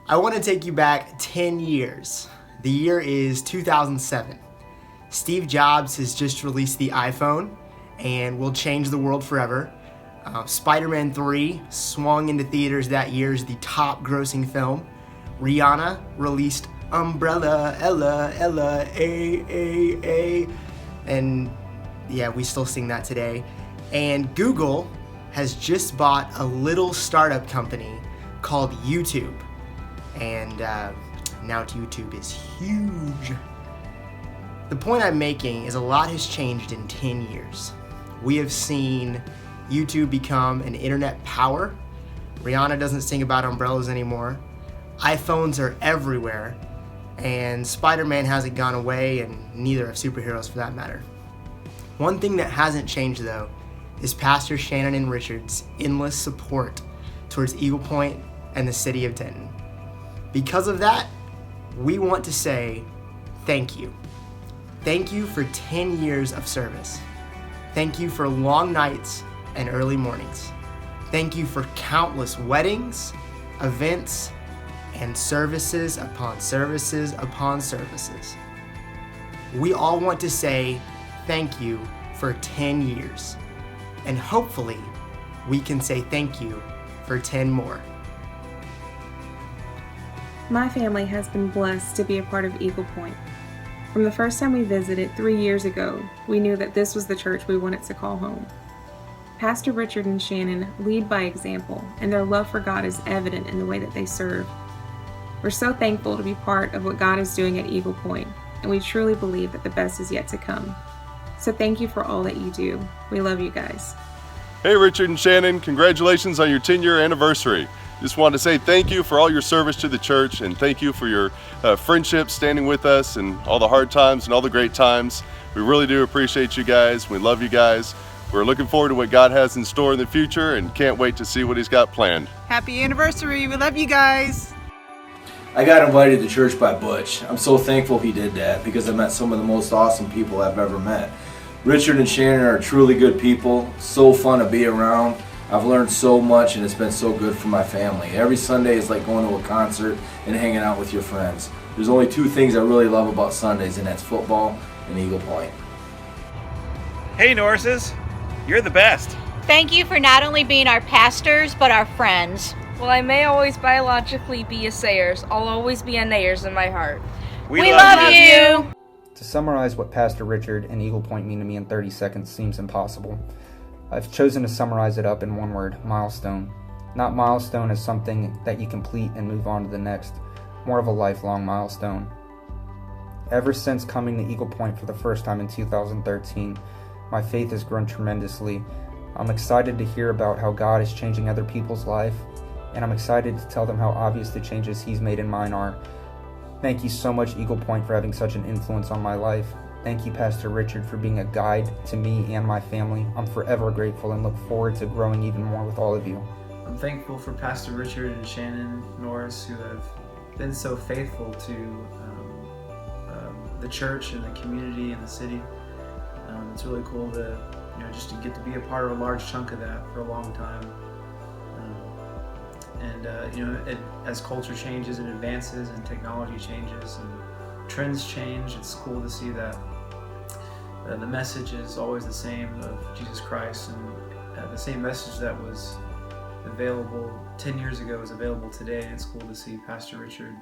I want to take you back 10 years. The year is 2007. Steve Jobs has just released the iPhone and will change the world forever. Spider-Man 3 swung into theaters that year as the top grossing film. Rihanna released Umbrella, Ella, Ella, A. And yeah, we still sing that today. And Google has just bought a little startup company called YouTube. And now YouTube is huge. The point I'm making is a lot has changed in 10 years. We have seen YouTube become an internet power. Rihanna doesn't sing about umbrellas anymore. iPhones are everywhere. And Spider-Man hasn't gone away, and neither have superheroes for that matter. One thing that hasn't changed though is Pastor Shannon and Richard's endless support towards Eaglepointe and the city of Denton. Because of that, we want to say thank you. Thank you for 10 years of service. Thank you for long nights and early mornings. Thank you for countless weddings, events, and services upon services upon services. We all want to say thank you for 10 years. And hopefully, we can say thank you for 10 more. My family has been blessed to be a part of Eaglepointe. From the first time we visited 3 years ago, we knew that this was the church we wanted to call home. Pastor Richard and Shannon lead by example, and their love for God is evident in the way that they serve. We're so thankful to be part of what God is doing at Eaglepointe, and we truly believe that the best is yet to come. So thank you for all that you do. We love you guys. Hey Richard and Shannon, congratulations on your 10-year anniversary. Just wanted to say thank you for all your service to the church, and thank you for your friendship, standing with us and all the hard times and all the great times. We really do appreciate you guys. We love you guys. We're looking forward to what God has in store in the future and can't wait to see what He's got planned. Happy anniversary. We love you guys. I got invited to church by Butch. I'm so thankful he did that because I met some of the most awesome people I've ever met. Richard and Shannon are truly good people, so fun to be around. I've learned so much and it's been so good for my family. Every Sunday is like going to a concert and hanging out with your friends. There's only two things I really love about Sundays, and that's football and Eaglepointe. Hey Norrises, you're the best. Thank you for not only being our pastors, but our friends. While I may always biologically be a Sayers, I'll always be a Nayers in my heart. We love you! To summarize what Pastor Richard and Eaglepointe mean to me in 30 seconds seems impossible. I've chosen to summarize it up in one word: milestone. Not milestone as something that you complete and move on to the next, more of a lifelong milestone. Ever since coming to Eaglepointe for the first time in 2013, my faith has grown tremendously. I'm excited to hear about how God is changing other people's life, and I'm excited to tell them how obvious the changes He's made in mine are. Thank you so much, Eaglepointe, for having such an influence on my life. Thank you, Pastor Richard, for being a guide to me and my family. I'm forever grateful and look forward to growing even more with all of you. I'm thankful for Pastor Richard and Shannon Norris, who have been so faithful to the church and the community and the city. It's really cool to, just to get to be a part of a large chunk of that for a long time. As culture changes and advances and technology changes and trends change, it's cool to see that the message is always the same of Jesus Christ, and the same message that was available 10 years ago is available today. And it's cool to see Pastor Richard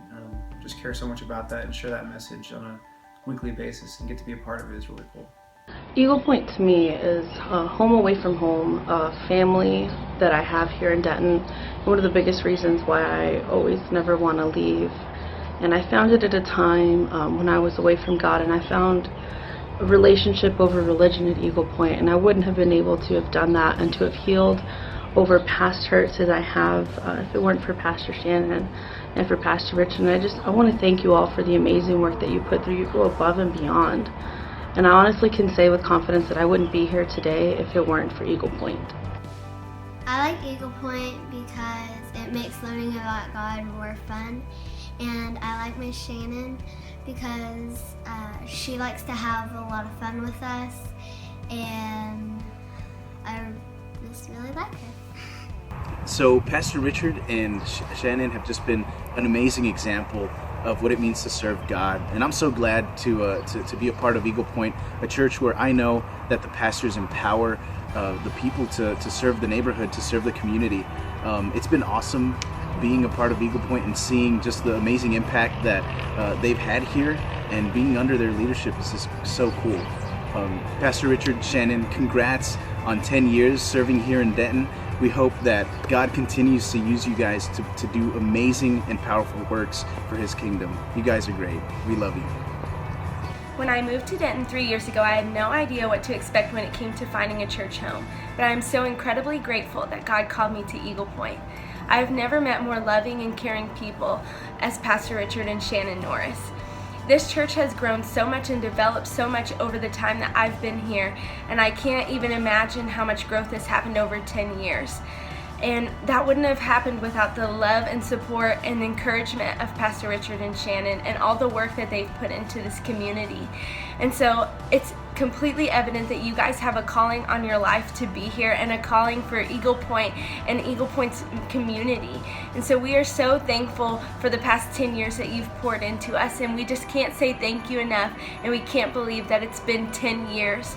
just care so much about that and share that message on a weekly basis and get to be a part of it is really cool. Eaglepointe to me is a home away from home, a family that I have here in Denton. One of the biggest reasons why I always never want to leave. And I found it at a time when I was away from God, and I found a relationship over religion at Eaglepointe, and I wouldn't have been able to have done that and to have healed over past hurts as I have if it weren't for Pastor Shannon and for Pastor Richard. And I want to thank you all for the amazing work that you put through. You go above and beyond. And I honestly can say with confidence that I wouldn't be here today if it weren't for Eaglepointe. I like Eaglepointe because it makes learning about God more fun. And I like Miss Shannon because she likes to have a lot of fun with us. And I just really like her. So Pastor Richard and Shannon have just been an amazing example of what it means to serve God, and I'm so glad to be a part of Eaglepointe, a church where I know that the pastors empower the people to serve the neighborhood, to serve the community. It's been awesome being a part of Eaglepointe and seeing just the amazing impact that they've had here, and being under their leadership is just so cool. Pastor Richard, Shannon, congrats on 10 years serving here in Denton. We hope that God continues to use you guys to do amazing and powerful works for His kingdom. You guys are great. We love you. When I moved to Denton 3 years ago, I had no idea what to expect when it came to finding a church home, but I am so incredibly grateful that God called me to Eaglepointe. I have never met more loving and caring people as Pastor Richard and Shannon Norris. This church has grown so much and developed so much over the time that I've been here, and I can't even imagine how much growth has happened over 10 years. And that wouldn't have happened without the love and support and encouragement of Pastor Richard and Shannon and all the work that they've put into this community. And so it's completely evident that you guys have a calling on your life to be here, and a calling for Eaglepointe and Eaglepointe's community. And so we are so thankful for the past 10 years that you've poured into us, and we just can't say thank you enough, and we can't believe that it's been 10 years.